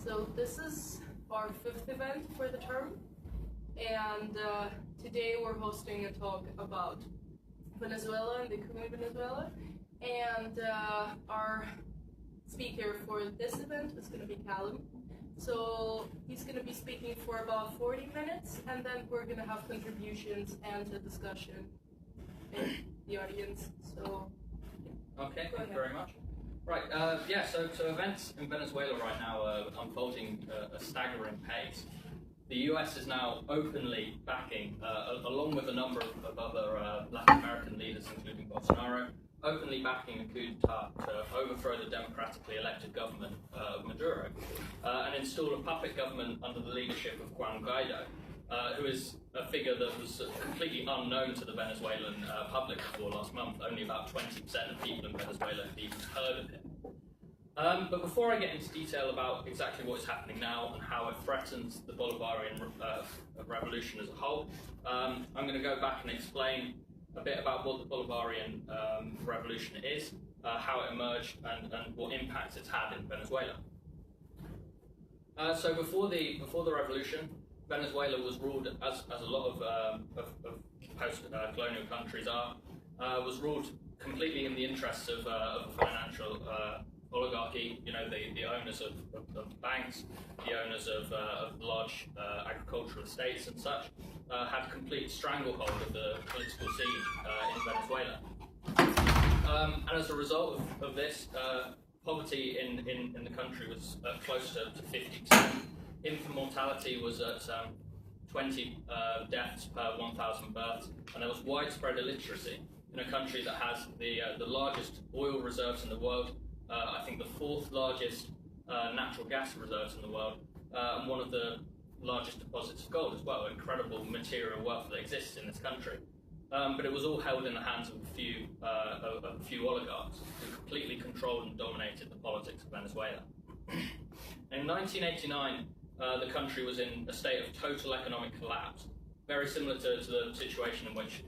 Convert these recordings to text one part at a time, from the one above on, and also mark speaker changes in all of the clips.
Speaker 1: So this is our 5th event for the term, and today we're hosting a talk about Venezuela and the coup in Venezuela, and our speaker for this event is going to be Callum. So he's going to be speaking for about 40 minutes, and then we're going to have contributions and a discussion in the audience. So
Speaker 2: okay, thank you very much. Right, so events in Venezuela right now are unfolding at a staggering pace. The US is now openly backing, along with a number of other Latin American leaders, including Bolsonaro, openly backing a coup d'etat to overthrow the democratically elected government of Maduro and install a puppet government under the leadership of Juan Guaido, who is a figure that was completely unknown to the Venezuelan public before last month. Only about 20% of people in Venezuela have even heard of him. But before I get into detail about exactly what is happening now and how it threatens the Bolivarian revolution as a whole, I'm going to go back and explain a bit about what the Bolivarian revolution is, how it emerged, and what impacts it's had in Venezuela. So before the revolution, Venezuela was ruled, as a lot of post-colonial countries are, was ruled completely in the interests of a financial oligarchy. You know, the owners of banks, the owners of large agricultural estates and such, had complete stranglehold of the political scene in Venezuela. And as a result of this, poverty in the country was close to 50%. Infant mortality was at 20 deaths per 1,000 births, and there was widespread illiteracy in a country that has the largest oil reserves in the world, I think the 4th largest natural gas reserves in the world, and one of the largest deposits of gold as well. Incredible material wealth that exists in this country. But it was all held in the hands of a few oligarchs who completely controlled and dominated the politics of Venezuela. In 1989, the country was in a state of total economic collapse, very similar to the situation in which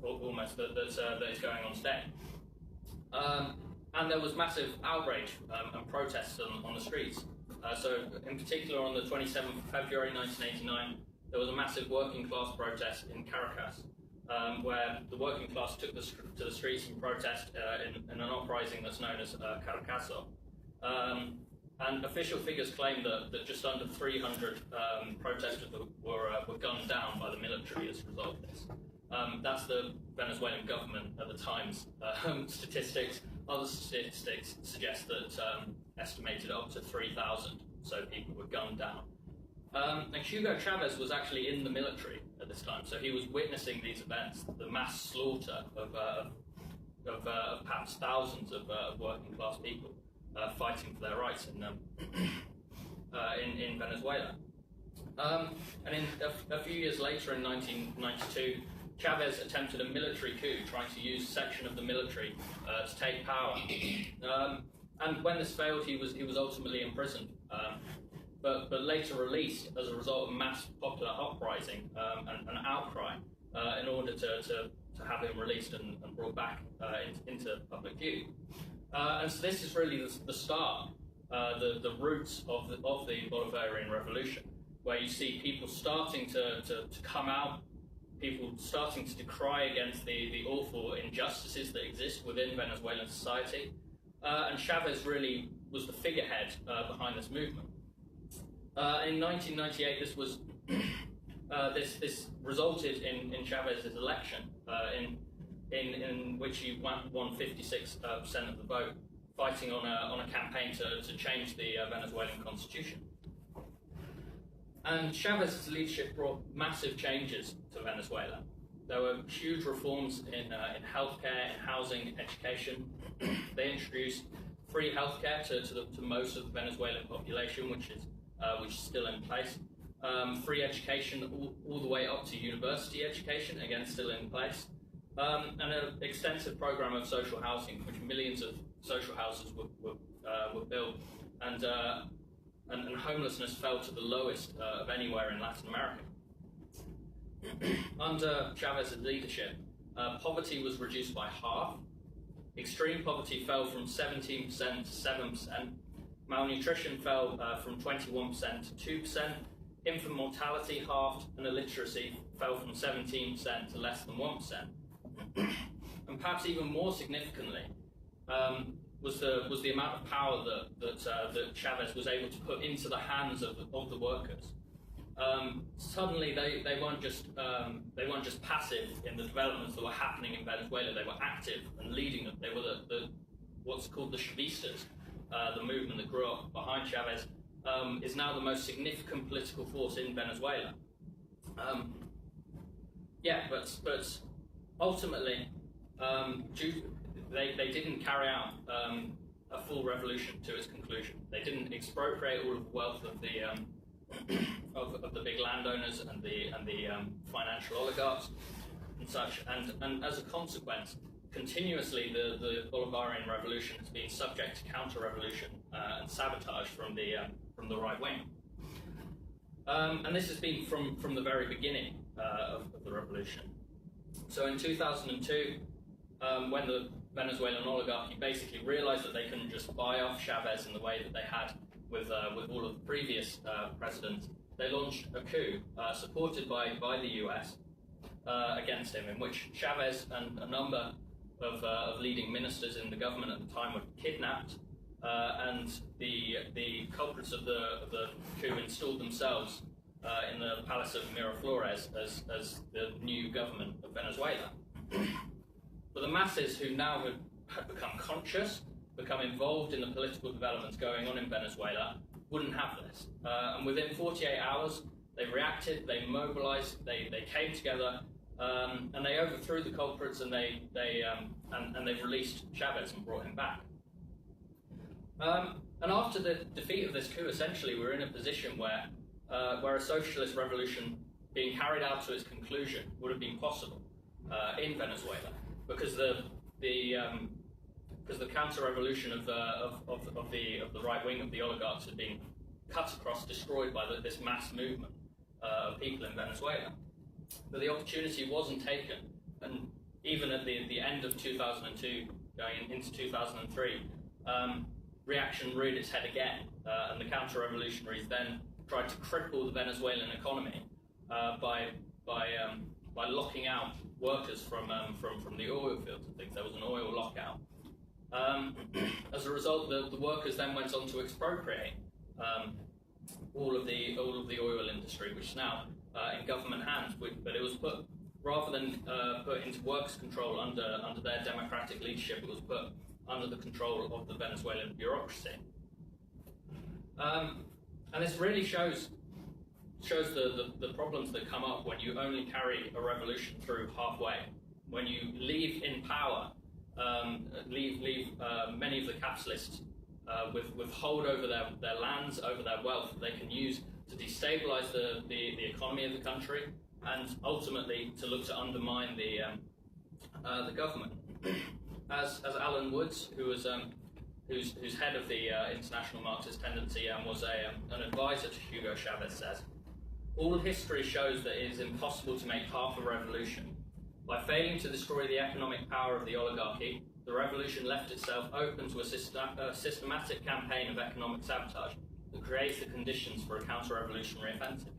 Speaker 2: almost that is going on today. And there was massive outrage and protests on the streets. So in particular on the 27th of February 1989, there was a massive working class protest in Caracas, where the working class took to the streets in protest in an uprising that's known as Caracazo. And official figures claim that just under 300 protesters were gunned down by the military as a result of this. That's the Venezuelan government at the time's statistics. Other statistics suggest that estimated up to 3,000 so people were gunned down. And Hugo Chavez was actually in the military at this time, so he was witnessing these events, the mass slaughter of perhaps thousands of working class people fighting for their rights in Venezuela. And a few years later, in 1992, Chavez attempted a military coup, trying to use a section of the military to take power. And when this failed, he was ultimately imprisoned, but later released as a result of mass popular uprising and outcry in order to have him released and brought back into public view. And so this is really the start, the roots of the Bolivarian revolution, where you see people starting to come out, people starting to decry against the awful injustices that exist within Venezuelan society. And Chavez really was the figurehead behind this movement. In 1998, this was this resulted in Chavez's election, in which he won 56% of the vote, fighting on a campaign to change the Venezuelan constitution. And Chavez's leadership brought massive changes to Venezuela. There were huge reforms in healthcare, in housing, education. They introduced free healthcare to most of the Venezuelan population, which is still in place. Free education all the way up to university education, again still in place. And an extensive program of social housing, which millions of social houses were built, and homelessness fell to the lowest of anywhere in Latin America. Under Chavez's leadership, poverty was reduced by half. Extreme poverty fell from 17% to 7%, malnutrition fell from 21% to 2%, infant mortality halved, and illiteracy fell from 17% to less than 1%. And perhaps even more significantly was the amount of power that Chavez was able to put into the hands of the workers. Suddenly, they weren't just passive in the developments that were happening in Venezuela. They were active and leading them. They were what's called the Chavistas, the movement that grew up behind Chavez, is now the most significant political force in Venezuela. But ultimately, they didn't carry out a full revolution to its conclusion. They didn't expropriate all of the wealth of the big landowners and the financial oligarchs and such. And as a consequence, continuously the Bolivarian revolution has been subject to counter-revolution and sabotage from the right wing. And this has been from the very beginning of the revolution. So in 2002, when the Venezuelan oligarchy basically realized that they couldn't just buy off Chavez in the way that they had with all of the previous presidents, they launched a coup supported by the US against him, in which Chavez and a number of leading ministers in the government at the time were kidnapped, and the culprits of the coup installed themselves in the Palace of Miraflores as the new government of Venezuela. But the masses who now had become conscious, become involved in the political developments going on in Venezuela, wouldn't have this. And within 48 hours, they reacted, they mobilized, they came together, and they overthrew the culprits, and they released Chavez and brought him back. And after the defeat of this coup, essentially, we're in a position where a socialist revolution being carried out to its conclusion would have been possible in Venezuela, because the counter-revolution of the right wing of the oligarchs had been cut across, destroyed by this mass movement of people in Venezuela. But the opportunity wasn't taken, and even at the end of 2002, going into 2003, reaction reared its head again, and the counter-revolutionaries then tried to cripple the Venezuelan economy by locking out workers from the oil fields and things. There was an oil lockout. As a result, the workers then went on to expropriate all of the oil industry, which is now in government hands. But it was put, rather than put into workers' control under their democratic leadership, it was put under the control of the Venezuelan bureaucracy. And this really shows the problems that come up when you only carry a revolution through halfway. When you leave in power, leave many of the capitalists with hold over their lands, over their wealth that they can use to destabilize the economy of the country, and ultimately to look to undermine the government. As Alan Woods, who's head of the International Marxist Tendency and was an advisor to Hugo Chavez, says, "All history shows that it is impossible to make half a revolution. By failing to destroy the economic power of the oligarchy, the revolution left itself open to a systematic campaign of economic sabotage that creates the conditions for a counter-revolutionary offensive."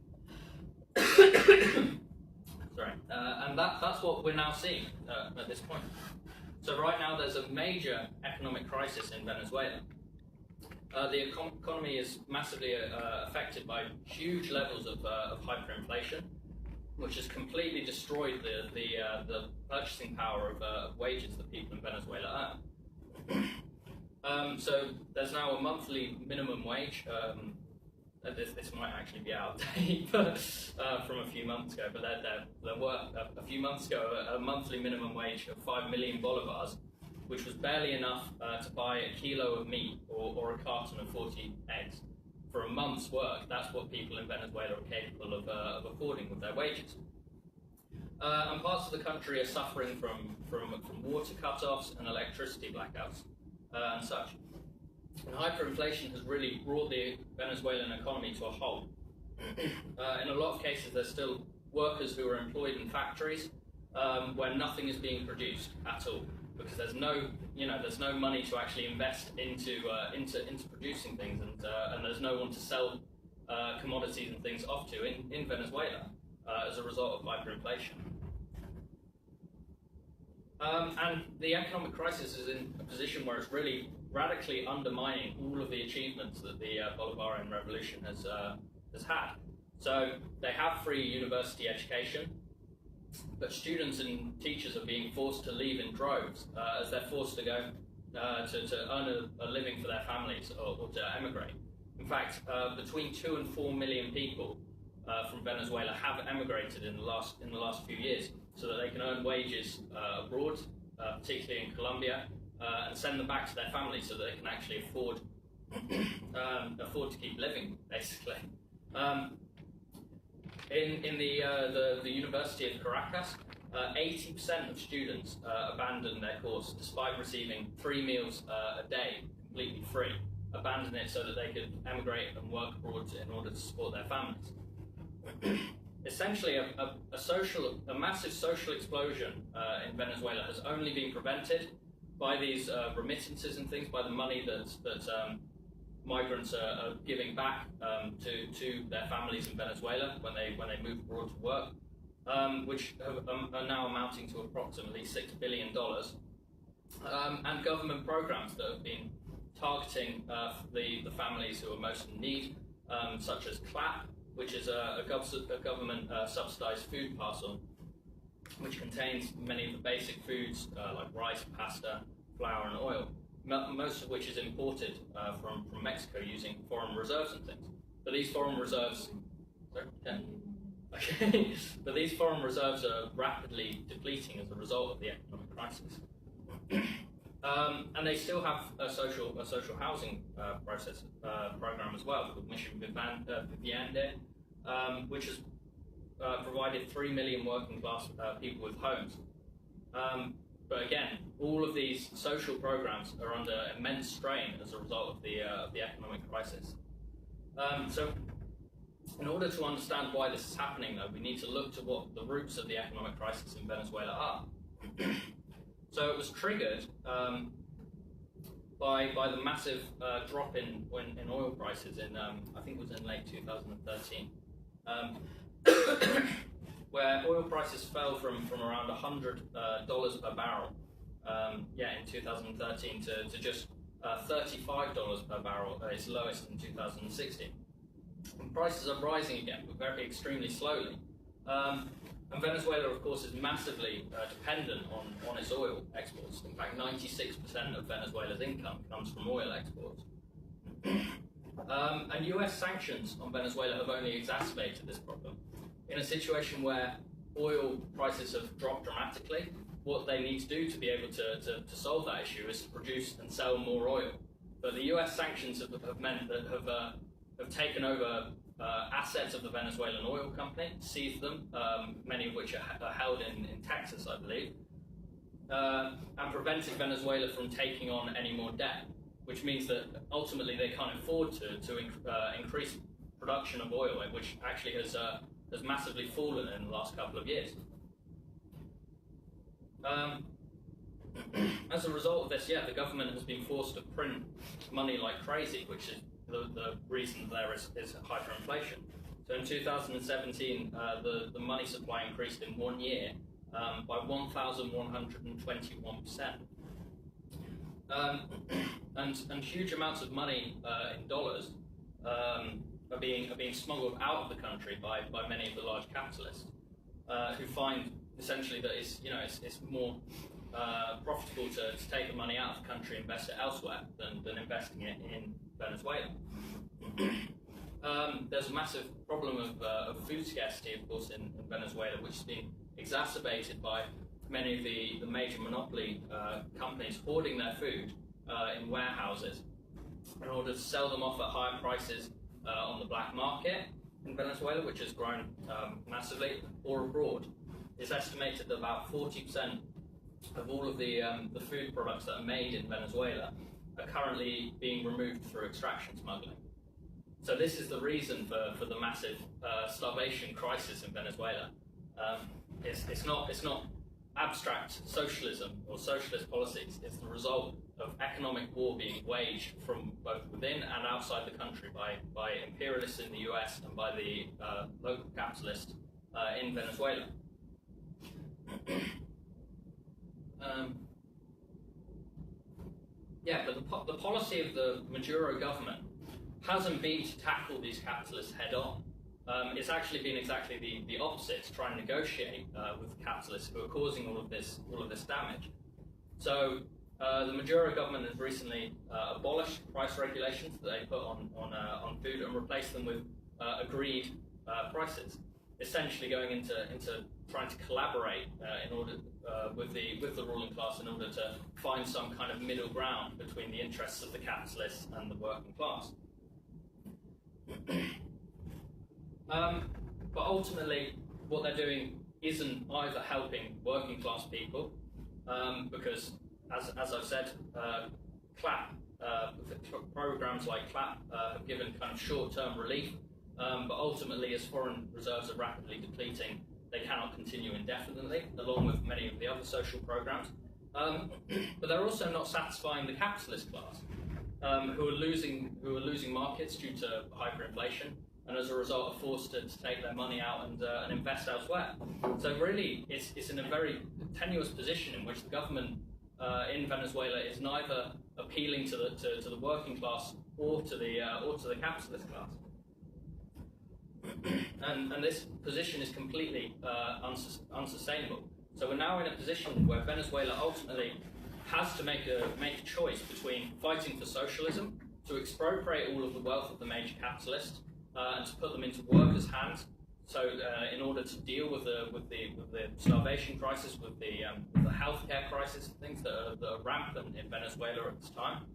Speaker 2: Sorry, and that's what we're now seeing at this point. So right now there's a major economic crisis in Venezuela. The economy is massively affected by huge levels of hyperinflation, which has completely destroyed the purchasing power of wages that people in Venezuela earn. So there's now a monthly minimum wage. This might actually be out of date from a few months ago, but there were a few months ago a monthly minimum wage of 5 million bolivars, which was barely enough to buy a kilo of meat or a carton of 40 eggs. For a month's work, that's what people in Venezuela are capable of affording with their wages. And parts of the country are suffering from water cut-offs and electricity blackouts and such. And hyperinflation has really brought the Venezuelan economy to a halt. In a lot of cases, there's still workers who are employed in factories where nothing is being produced at all. because there's no money to actually invest into producing things, and there's no one to sell commodities and things off to in Venezuela as a result of hyperinflation. And the economic crisis is in a position where it's really radically undermining all of the achievements that the Bolivarian Revolution has had. So they have free university education, but students and teachers are being forced to leave in droves as they're forced to go to earn a living for their families or to emigrate. In fact, between 2 and 4 million people from Venezuela have emigrated in the last few years, so that they can earn wages abroad, particularly in Colombia, and send them back to their families so that they can actually afford to keep living, basically. In the University of Caracas, 80% of students abandon their course despite receiving 3 meals a day, completely free. Abandon it so that they could emigrate and work abroad in order to support their families. Essentially, a massive social explosion in Venezuela has only been prevented by these remittances and things, by the money that migrants are giving back to their families in Venezuela when they move abroad to work, which are now amounting to approximately $6 billion, and government programs that have been targeting the families who are most in need, such as CLAP, which is a government subsidized food parcel, which contains many of the basic foods like rice, pasta, flour and oil, most of which is imported from Mexico using foreign reserves and things. But these foreign reserves, but these foreign reserves are rapidly depleting as a result of the economic crisis. And they still have a social housing program as well, called Mission Vivienda, which has provided 3 million working class people with homes. But again, all of these social programs are under immense strain as a result of the economic crisis. So in order to understand why this is happening, though, we need to look to what the roots of the economic crisis in Venezuela are. So it was triggered by the massive drop in oil prices in, I think it was in late 2013, where oil prices fell from around $100 per barrel in 2013 to just $35 per barrel at its lowest in 2016. And prices are rising again, but very extremely slowly. And Venezuela, of course, is massively dependent on its oil exports. In fact, 96% of Venezuela's income comes from oil exports. And US sanctions on Venezuela have only exacerbated this problem. In a situation where oil prices have dropped dramatically, what they need to do to be able to solve that issue is to produce and sell more oil. But the US sanctions have meant that have taken over assets of the Venezuelan oil company, seized them, many of which are held in Texas, I believe, and prevented Venezuela from taking on any more debt, which means that ultimately they can't afford to increase production of oil, which actually has massively fallen in the last couple of years. As a result of this, the government has been forced to print money like crazy, which is the reason there is hyperinflation. So in 2017, the money supply increased in 1 year by 1,121%. And huge amounts of money in dollars are being smuggled out of the country by many of the large capitalists who find essentially that it's more profitable to take the money out of the country and invest it elsewhere than investing it in Venezuela. There's a massive problem of food scarcity, of course, in Venezuela, which has been exacerbated by many of the major monopoly companies hoarding their food in warehouses in order to sell them off at higher prices on the black market in Venezuela, which has grown massively, or abroad. It's estimated that about 40% of all of the food products that are made in Venezuela are currently being removed through extraction smuggling. So this is the reason for the massive starvation crisis in Venezuela. It's not abstract socialism or socialist policies is the result of economic war being waged from both within and outside the country by imperialists in the US and by the local capitalists in Venezuela. But the policy of the Maduro government hasn't been to tackle these capitalists head on. It's actually been exactly the opposite, to try and negotiate with capitalists who are causing all of this damage. So the Maduro government has recently abolished price regulations that they put on food and replaced them with agreed prices, essentially going into trying to collaborate in order with the ruling class in order to find some kind of middle ground between the interests of the capitalists and the working class. But ultimately, what they're doing isn't either helping working class people, because, as I've said, programs like CLAP have given kind of short-term relief, but ultimately, as foreign reserves are rapidly depleting, they cannot continue indefinitely, along with many of the other social programs. But they're also not satisfying the capitalist class, who are losing markets due to hyperinflation, and as a result are forced to take their money out and invest elsewhere. So really, it's in a very tenuous position in which the government in Venezuela is neither appealing to the working class or to the capitalist class. And this position is completely unsustainable. So we're now in a position where Venezuela ultimately has to make a choice between fighting for socialism, to expropriate all of the wealth of the major capitalists, and to put them into workers' hands. So in order to deal with the starvation crisis, with the healthcare crisis, things that are rampant in Venezuela at this time,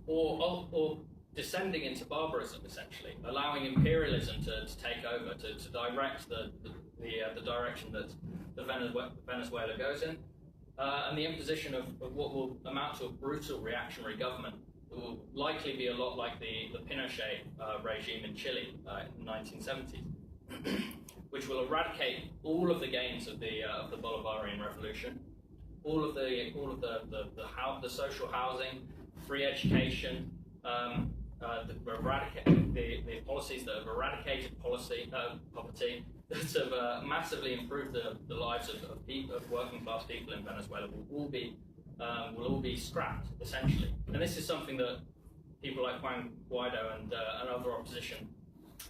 Speaker 2: or descending into barbarism, essentially, allowing imperialism to take over, to direct the direction that Venezuela goes in, and the imposition of what will amount to a brutal reactionary government that will likely be a lot like the Pinochet regime in Chile in the 1970s, which will eradicate all of the gains of the Bolivarian revolution, all of the social housing, free education. The policies that have eradicated poverty, that have massively improved the lives of working class people in Venezuela will all be scrapped, essentially. And this is something that people like Juan Guaido and other opposition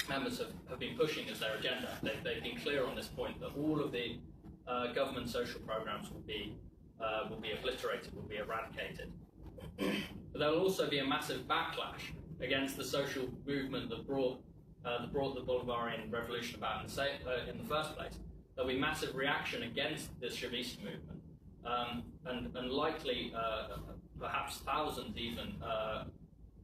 Speaker 2: members have been pushing as their agenda. They've been clear on this point that all of the government social programs will be obliterated, will be eradicated. But there will also be a massive backlash against the social movement that brought the Bolivarian revolution about in the first place. There'll be massive reaction against the Chavista movement, and likely perhaps thousands even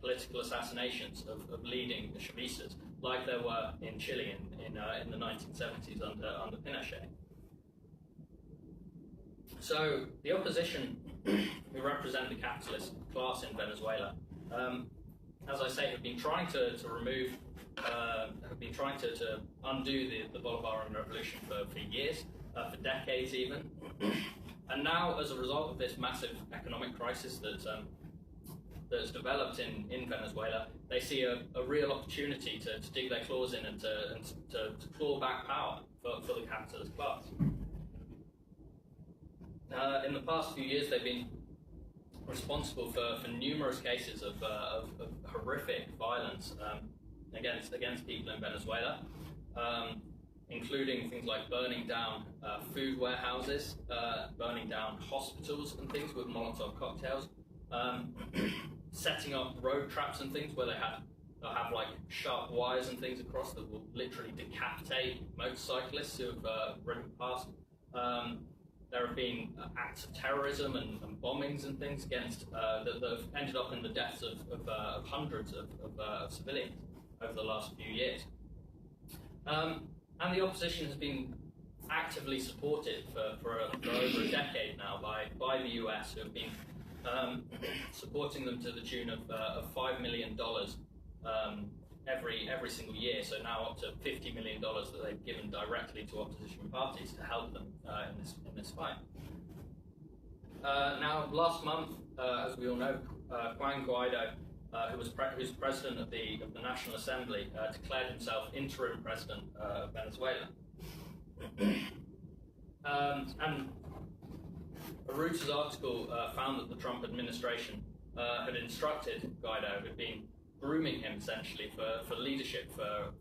Speaker 2: political assassinations of leading Chavistas, like there were in Chile in the 1970s under Pinochet. So the opposition, who represent the capitalist class in Venezuela, as I say, have been trying to undo the Bolivarian revolution for years, for decades even. And now, as a result of this massive economic crisis that's developed in Venezuela, they see a real opportunity to dig their claws in and to claw back power for the capitalist class. In the past few years, they've been responsible for numerous cases of horrific violence against people in Venezuela, including things like burning down food warehouses, burning down hospitals and things with Molotov cocktails, setting up road traps and things where they'll have like sharp wires and things across that will literally decapitate motorcyclists who have ridden past. There have been acts of terrorism and bombings and things against that have ended up in the deaths of hundreds of civilians over the last few years. And the opposition has been actively supported for over a decade now by the US, who have been supporting them to the tune of $5 million every every single year, so now up to $50 million that they've given directly to opposition parties to help them in this fight. Now, last month, as we all know, Juan Guaido, who's president of the National Assembly, declared himself interim president of Venezuela. And a Reuters article found that the Trump administration had instructed Guaido, had been grooming him essentially for leadership for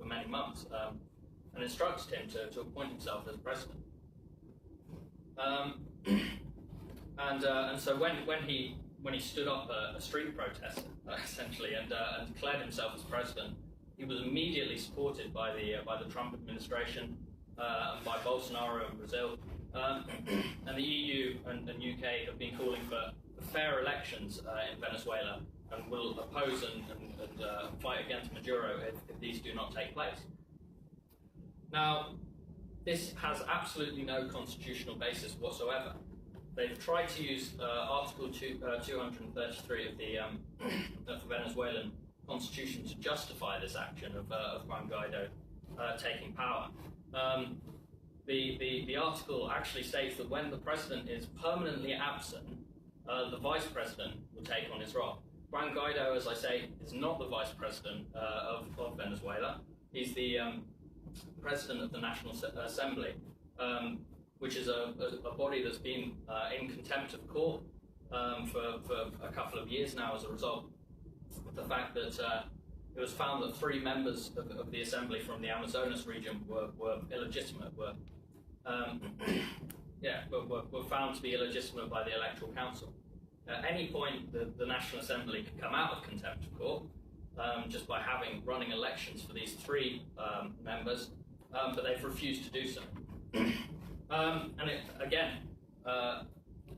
Speaker 2: many months, and instructed him to appoint himself as president. And so when he stood up a street protest essentially and declared himself as president, he was immediately supported by the Trump administration and by Bolsonaro in Brazil, and the EU and UK have been calling for fair elections in Venezuela and will oppose and fight against Maduro if these do not take place. Now, this has absolutely no constitutional basis whatsoever. They've tried to use Article 233 of the Venezuelan constitution to justify this action of Juan Guaido taking power. The article actually states that when the president is permanently absent, the vice president will take on his role. Juan Guaido, as I say, is not the vice president of Venezuela. He's the president of the National Assembly, which is a body that's been in contempt of court for a couple of years now as a result of the fact that it was found that 3 members of the assembly from the Amazonas region were illegitimate, were found to be illegitimate by the Electoral Council. At any point, the National Assembly could come out of contempt of court just by running elections for these 3 members, but they've refused to do so.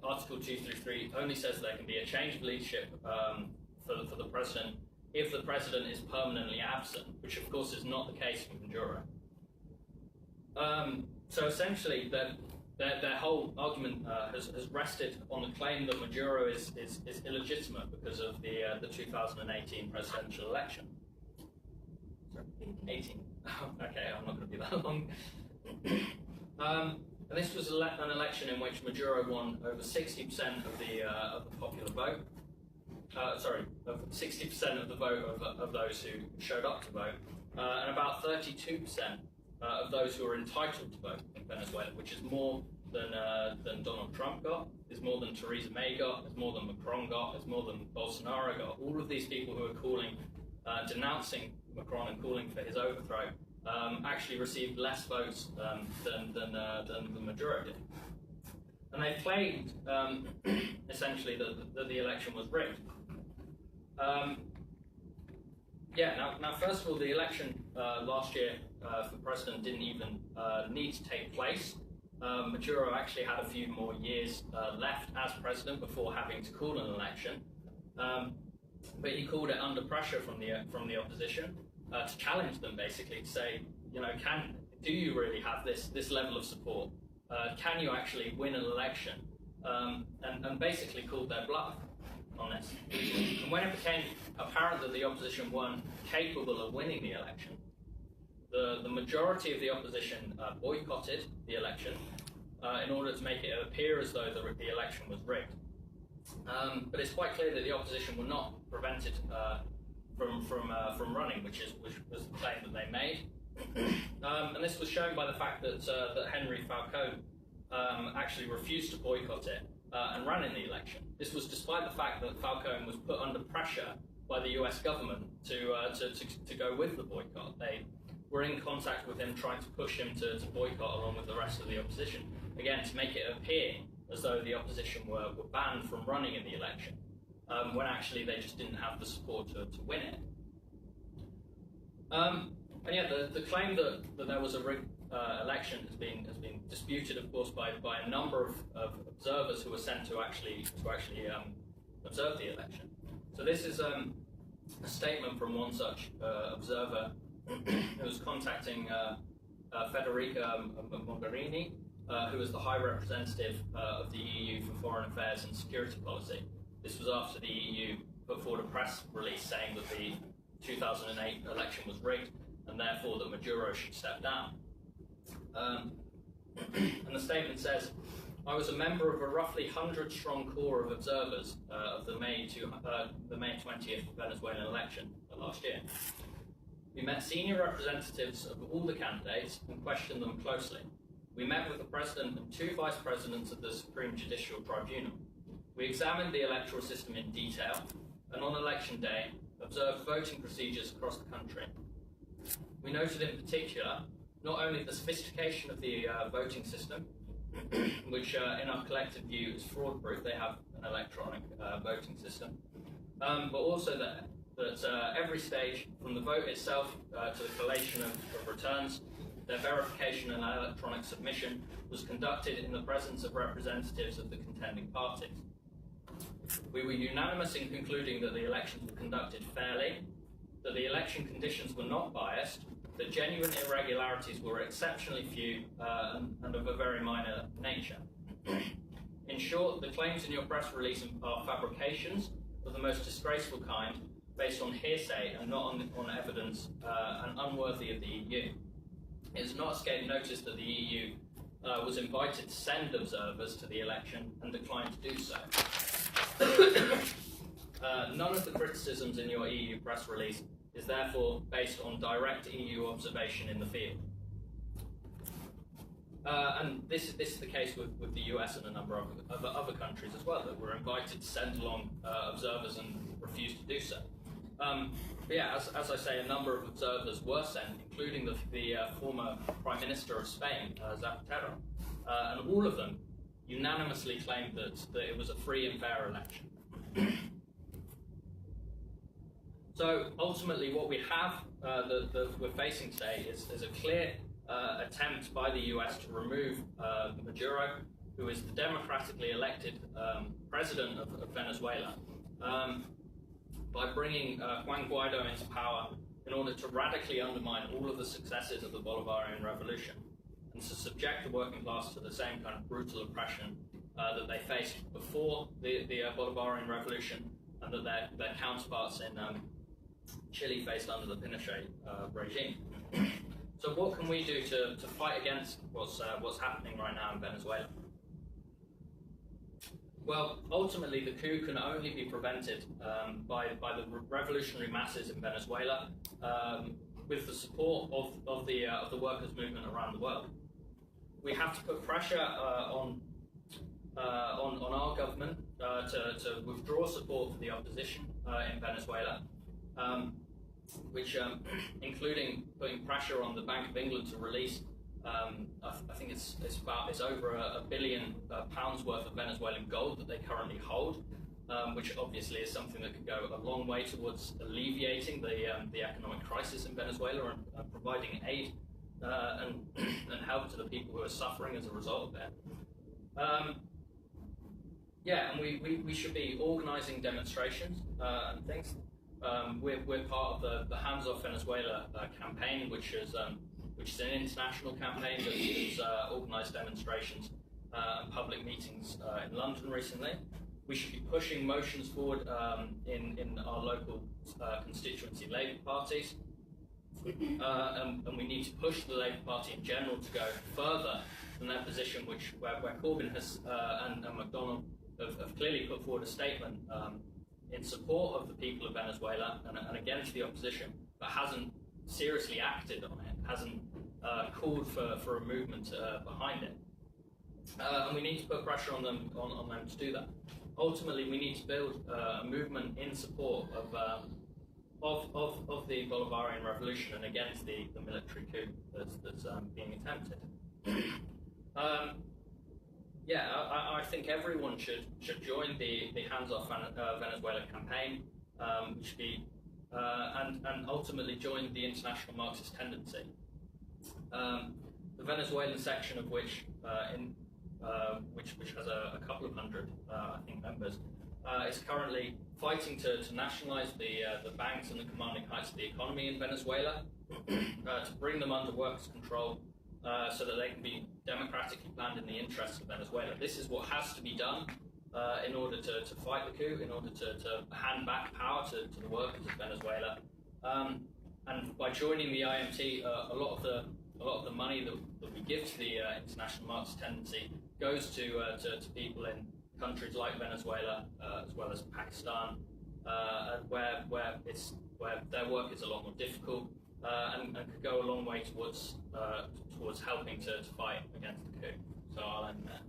Speaker 2: Article 233 only says there can be a change of leadership for the president if the president is permanently absent, which of course is not the case with Maduro. So essentially, their whole argument has rested on the claim that Maduro is illegitimate because of the 2018 presidential election. Sorry, 18. Okay, I'm not going to be that long. And this was an election in which Maduro won over 60% of the popular vote. 60% of the vote of those who showed up to vote, and about 32% of those who are entitled to vote in Venezuela, which is more than Donald Trump got, is more than Theresa May got, is more than Macron got, is more than Bolsonaro got. All of these people who are calling, denouncing Macron and calling for his overthrow, actually received less votes than the Maduro did. And they claimed, essentially, that the election was rigged. Now, first of all, the election last year for president didn't even need to take place. Maduro actually had a few more years left as president before having to call an election. But he called it under pressure from the opposition to challenge them, basically, to say, do you really have this level of support? Can you actually win an election? And basically called their bluff on this. And when it became apparent that the opposition weren't capable of winning the election, the majority of the opposition boycotted the election in order to make it appear as though the election was rigged. But it's quite clear that the opposition were not prevented from running, which was the claim that they made. And this was shown by the fact that Henry Falcone actually refused to boycott it and ran in the election. This was despite the fact that Falcone was put under pressure by the US government to go with the boycott. They were in contact with him, trying to push him to boycott along with the rest of the opposition, again to make it appear as though the opposition were banned from running in the election, when actually they just didn't have the support to win it. The claim that there was a rigged election has been disputed, of course, by a number of observers who were sent to actually observe the election. So this is a statement from one such observer who was contacting Federica Mogherini, who was the High Representative of the EU for Foreign Affairs and Security Policy. This was after the EU put forward a press release saying that the 2008 election was rigged, and therefore that Maduro should step down. And the statement says, I was a member of a roughly 100-strong core of observers of the May 20th Venezuelan election last year. We met senior representatives of all the candidates and questioned them closely. We met with the president and 2 vice presidents of the Supreme Judicial Tribunal. We examined the electoral system in detail, and on election day, observed voting procedures across the country. We noted in particular not only the sophistication of the voting system, which in our collective view is fraud-proof, they have an electronic voting system, but also that every stage, from the vote itself to the collation of returns, their verification and electronic submission, was conducted in the presence of representatives of the contending parties. We were unanimous in concluding that the elections were conducted fairly, that the election conditions were not biased, that genuine irregularities were exceptionally few and of a very minor nature. In short, the claims in your press release are fabrications of the most disgraceful kind, based on hearsay and not on evidence, and unworthy of the EU. It has not escaped notice that the EU was invited to send observers to the election and declined to do so. None of the criticisms in your EU press release is therefore based on direct EU observation in the field. And this is the case with the US and a number of other countries as well, that were invited to send along observers and refused to do so. But yeah, as I say, a number of observers were sent, including the former Prime Minister of Spain, Zapatero, and all of them unanimously claimed that it was a free and fair election. So ultimately what we have that we're facing today is a clear attempt by the US to remove Maduro, who is the democratically elected president of Venezuela, by bringing Juan Guaido into power in order to radically undermine all of the successes of the Bolivarian Revolution and to subject the working class to the same kind of brutal oppression that they faced before the Bolivarian Revolution and that their counterparts in Chile faced under the Pinochet regime. So what can we do to fight against what's happening right now in Venezuela? Well, ultimately, the coup can only be prevented by the revolutionary masses in Venezuela, with the support of the workers' movement around the world. We have to put pressure on our government to withdraw support for the opposition in Venezuela, which including putting pressure on the Bank of England to release. I think it's over £1 billion worth of Venezuelan gold that they currently hold, which obviously is something that could go a long way towards alleviating the economic crisis in Venezuela and providing aid and help to the people who are suffering as a result of that. Yeah, and we should be organising demonstrations and things. We're part of the Hands Off Venezuela campaign, which is an international campaign that has organised demonstrations and public meetings in London recently. We should be pushing motions forward in our local constituency Labour parties, and we need to push the Labour Party in general to go further than their position, where Corbyn has and McDonnell have clearly put forward a statement in support of the people of Venezuela and against the opposition, but hasn't seriously acted on it, hasn't called for a movement behind it. And we need to put pressure on them to do that. Ultimately, we need to build a movement in support of the Bolivarian Revolution and against the military coup that's being attempted. Yeah, I think everyone should join the Hands Off Venezuela campaign. We should be and ultimately join the international Marxist tendency. The Venezuelan section of which has a couple of hundred, I think, members, is currently fighting to nationalise the banks and the commanding heights of the economy in Venezuela, to bring them under workers' control, so that they can be democratically planned in the interests of Venezuela. This is what has to be done in order to fight the coup, in order to hand back power to the workers of Venezuela, And by joining the IMT, a lot of the money that we give to the International Marxist Tendency goes to people in countries like Venezuela, as well as Pakistan, where their work is a lot more difficult and could go a long way towards helping to fight against the coup. So I'll end there.